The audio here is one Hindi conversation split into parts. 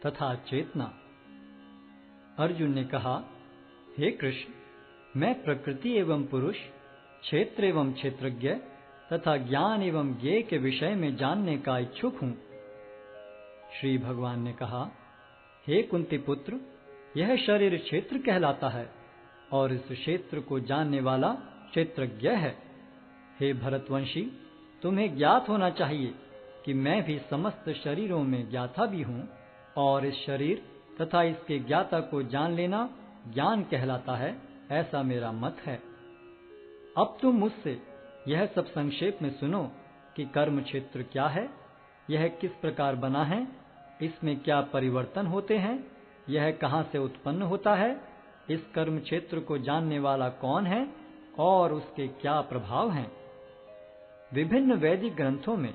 तथा चेतना। अर्जुन ने कहा, हे कृष्ण, मैं प्रकृति एवं पुरुष, क्षेत्र एवं क्षेत्रज्ञ तथा ज्ञान एवं ज्ञेय के विषय में जानने का इच्छुक हूँ। श्री भगवान ने कहा, हे कुंती पुत्र, यह शरीर क्षेत्र कहलाता है और इस क्षेत्र को जानने वाला क्षेत्रज्ञ है। हे भरतवंशी, तुम्हें ज्ञात होना चाहिए कि मैं भी समस्त शरीरों में ज्ञाता भी हूँ और इस शरीर तथा इसके ज्ञाता को जान लेना ज्ञान कहलाता है, ऐसा मेरा मत है। अब तुम मुझसे यह सब संक्षेप में सुनो कि कर्म क्षेत्र क्या है, यह किस प्रकार बना है, इसमें क्या परिवर्तन होते हैं, यह कहाँ से उत्पन्न होता है, इस कर्म क्षेत्र को जानने वाला कौन है और उसके क्या प्रभाव हैं। विभिन्न वैदिक ग्रंथों में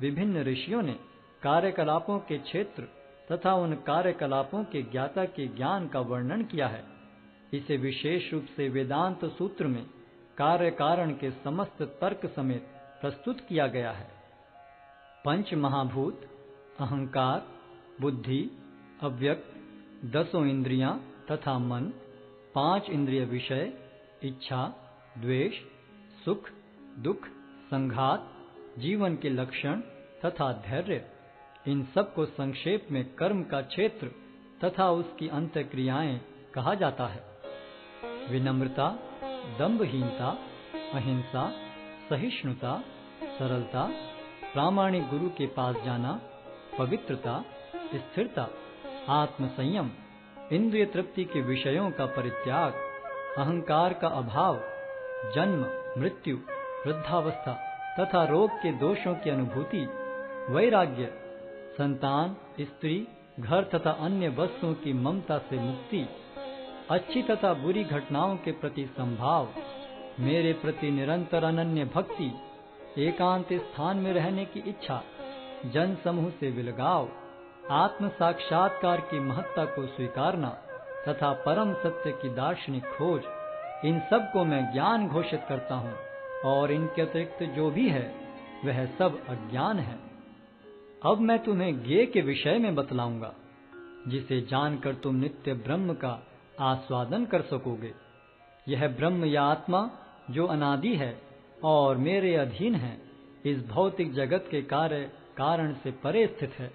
विभिन्न ऋषियों ने कार्यकलापों के क्षेत्र तथा उन कार्यकलापों के ज्ञाता के ज्ञान का वर्णन किया है। इसे विशेष रूप से वेदांत सूत्र में कार्य कारण के समस्त तर्क समेत प्रस्तुत किया गया है। पंच महाभूत, अहंकार, बुद्धि, अव्यक्त, 10 इंद्रियां तथा मन, 5 इंद्रिय विषय, इच्छा, द्वेष, सुख, दुख, संघात, जीवन के लक्षण तथा धैर्य, इन सब को संक्षेप में कर्म का क्षेत्र तथा उसकी अंतःक्रियाएं कहा जाता है। विनम्रता, दंभहीनता, अहिंसा, सहिष्णुता, सरलता, प्रामाणिक गुरु के पास जाना, पवित्रता, स्थिरता, आत्मसंयम, इंद्रिय तृप्ति के विषयों का परित्याग, अहंकार का अभाव, जन्म, मृत्यु, वृद्धावस्था तथा रोग के दोषों की अनुभूति, वैराग्य, संतान, स्त्री, घर तथा अन्य वस्तुओं की ममता से मुक्ति, अच्छी तथा बुरी घटनाओं के प्रति संभाव, मेरे प्रति निरंतर अनन्य भक्ति, एकांत स्थान में रहने की इच्छा, जन समूह से विलगाव, आत्म साक्षात्कार की महत्ता को स्वीकारना तथा परम सत्य की दार्शनिक खोज, इन सब को मैं ज्ञान घोषित करता हूँ और इनके अतिरिक्त जो भी है वह सब अज्ञान है। अब मैं तुम्हें ज्ञेय के विषय में बतलाऊंगा, जिसे जानकर तुम नित्य ब्रह्म का आस्वादन कर सकोगे। यह ब्रह्म या आत्मा जो अनादि है और मेरे अधीन है, इस भौतिक जगत के कार्य कारण से परे स्थित है।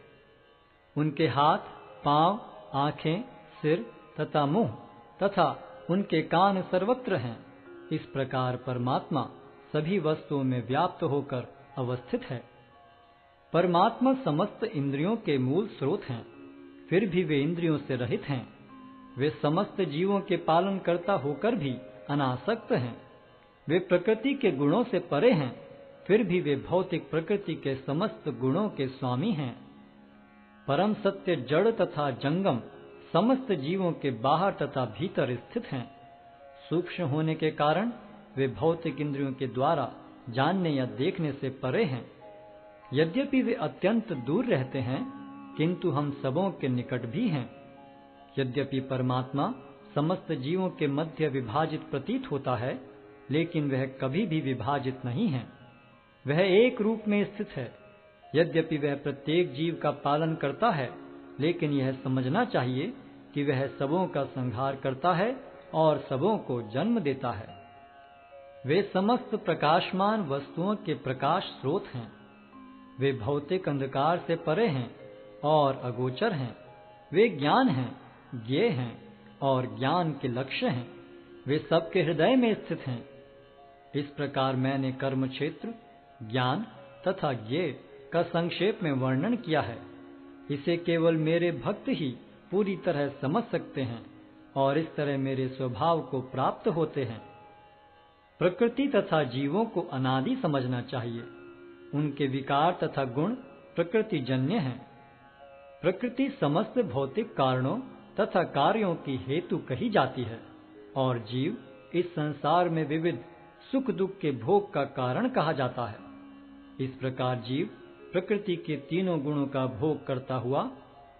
उनके हाथ, पांव, आंखें, सिर तथा मुंह तथा उनके कान सर्वत्र हैं। इस प्रकार परमात्मा सभी वस्तुओं में व्याप्त होकर अवस्थित है। परमात्मा समस्त इंद्रियों के मूल स्रोत हैं, फिर भी वे इंद्रियों से रहित हैं। वे समस्त जीवों के पालन करता होकर भी अनासक्त हैं। वे प्रकृति के गुणों से परे हैं, फिर भी वे भौतिक प्रकृति के समस्त गुणों के स्वामी हैं। परम सत्य जड़ तथा जंगम समस्त जीवों के बाहर तथा भीतर स्थित हैं। सूक्ष्म होने के कारण वे भौतिक इंद्रियों के द्वारा जानने या देखने से परे हैं। यद्यपि वे अत्यंत दूर रहते हैं, किंतु हम सबों के निकट भी हैं। यद्यपि परमात्मा समस्त जीवों के मध्य विभाजित प्रतीत होता है, लेकिन वह कभी भी विभाजित नहीं है। वह एक रूप में स्थित है। यद्यपि वह प्रत्येक जीव का पालन करता है, लेकिन यह समझना चाहिए कि वह सबों का संहार करता है और सबों को जन्म देता है। वे समस्त प्रकाशमान वस्तुओं के प्रकाश स्रोत हैं। वे भौतिक अंधकार से परे हैं और अगोचर हैं। वे ज्ञान हैं, ज्ञेय हैं और ज्ञान के लक्ष्य हैं। वे सबके हृदय में स्थित हैं। इस प्रकार मैंने कर्म क्षेत्र, ज्ञान तथा ज्ञेय का संक्षेप में वर्णन किया है। इसे केवल मेरे भक्त ही पूरी तरह समझ सकते हैं और इस तरह मेरे स्वभाव को प्राप्त होते हैं। प्रकृति तथा जीवों को अनादि समझना चाहिए। उनके विकार तथा गुण प्रकृति जन्य हैं। प्रकृति समस्त भौतिक कारणों तथा कार्यों की हेतु कही जाती है और जीव इस संसार में विविध सुख दुख के भोग का कारण कहा जाता है। इस प्रकार जीव प्रकृति के तीनों गुणों का भोग करता हुआ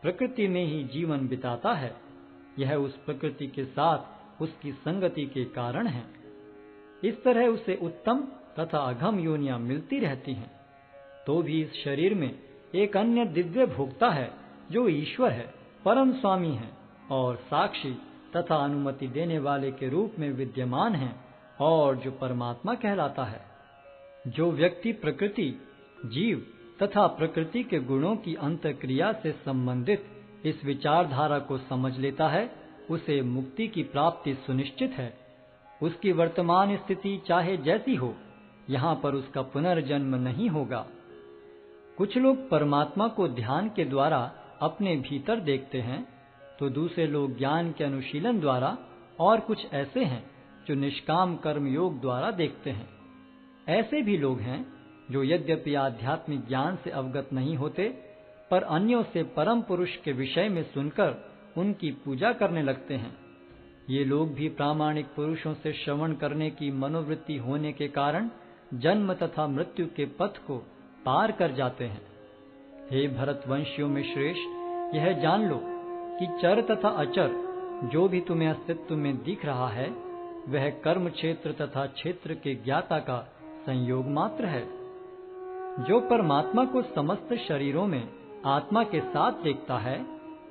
प्रकृति में ही जीवन बिताता है। यह उस प्रकृति के साथ उसकी संगति के कारण है। इस तरह उसे उत्तम तथा अधम योनियां मिलती रहती हैं। तो भी इस शरीर में एक अन्य दिव्य भोक्ता है जो ईश्वर है परम स्वामी हैं और साक्षी तथा अनुमति देने वाले के रूप में विद्यमान हैं और जो परमात्मा कहलाता है। जो व्यक्ति प्रकृति, जीव तथा प्रकृति के गुणों की अंतःक्रिया से संबंधित इस विचारधारा को समझ लेता है, उसे मुक्ति की प्राप्ति सुनिश्चित है। उसकी वर्तमान स्थिति चाहे जैसी हो, यहाँ पर उसका पुनर्जन्म नहीं होगा। कुछ लोग परमात्मा को ध्यान के द्वारा अपने भीतर देखते हैं, तो दूसरे लोग ज्ञान के अनुशीलन द्वारा, और कुछ ऐसे हैं जो निष्काम कर्म योग द्वारा देखते हैं। ऐसे भी लोग हैं जो यद्यपि आध्यात्मिक ज्ञान से अवगत नहीं होते, पर अन्यों से परम पुरुष के विषय में सुनकर उनकी पूजा करने लगते हैं। ये लोग भी प्रामाणिक पुरुषों से श्रवण करने की मनोवृत्ति होने के कारण जन्म तथा मृत्यु के पथ को पार कर जाते हैं। हे भरतवंशियों में श्रेष्ठ, यह जान लो कि चर तथा अचर जो भी तुम्हें अस्तित्व में दिख रहा है, वह कर्म क्षेत्र तथा क्षेत्र के ज्ञाता का संयोग मात्र है। जो परमात्मा को समस्त शरीरों में आत्मा के साथ देखता है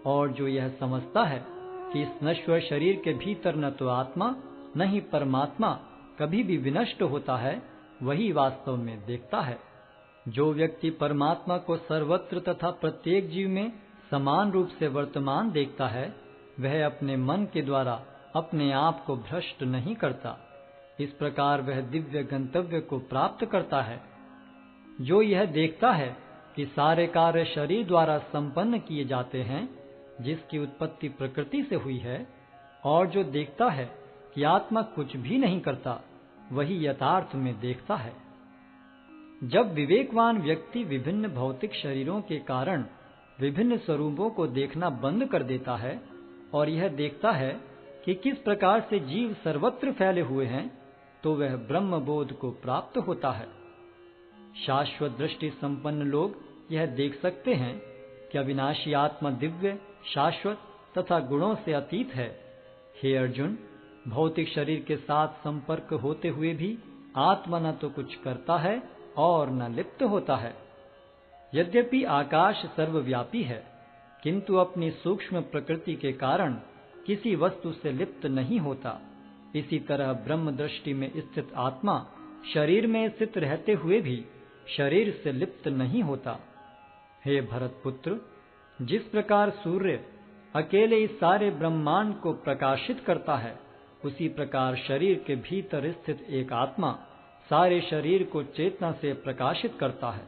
और जो यह समझता है कि इस नश्वर शरीर के भीतर न तो आत्मा न ही परमात्मा कभी भी विनष्ट होता है, वही वास्तव में देखता है। जो व्यक्ति परमात्मा को सर्वत्र तथा प्रत्येक जीव में समान रूप से वर्तमान देखता है, वह अपने मन के द्वारा अपने आप को भ्रष्ट नहीं करता। इस प्रकार वह दिव्य गंतव्य को प्राप्त करता है। जो यह देखता है कि सारे कार्य शरीर द्वारा संपन्न किए जाते हैं, जिसकी उत्पत्ति प्रकृति से हुई है, और जो देखता है कि आत्मा कुछ भी नहीं करता, वही यथार्थ में देखता है। जब विवेकवान व्यक्ति विभिन्न भौतिक शरीरों के कारण विभिन्न स्वरूपों को देखना बंद कर देता है और यह देखता है कि किस प्रकार से जीव सर्वत्र फैले हुए हैं, तो वह ब्रह्म बोध को प्राप्त होता है। शाश्वत दृष्टि संपन्न लोग यह देख सकते हैं कि अविनाशी आत्मा दिव्य, शाश्वत तथा गुणों से अतीत है। हे अर्जुन, भौतिक शरीर के साथ संपर्क होते हुए भी आत्मा न तो कुछ करता है और न लिप्त होता है। यद्यपि आकाश सर्वव्यापी है, किंतु अपनी सूक्ष्म प्रकृति के कारण किसी वस्तु से लिप्त नहीं होता। इसी तरह ब्रह्म दृष्टि में स्थित आत्मा शरीर में स्थित रहते हुए भी शरीर से लिप्त नहीं होता। हे भरतपुत्र, जिस प्रकार सूर्य अकेले इस सारे ब्रह्मांड को प्रकाशित करता है, उसी प्रकार शरीर के भीतर स्थित एक आत्मा सारे शरीर को चेतना से प्रकाशित करता है।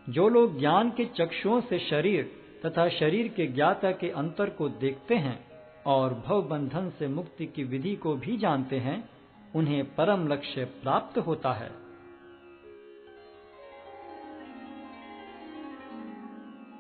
जो लोग ज्ञान के चक्षुओं से शरीर तथा शरीर के ज्ञाता के अंतर को देखते हैं और भव बंधन से मुक्ति की विधि को भी जानते हैं, उन्हें परम लक्ष्य प्राप्त होता है।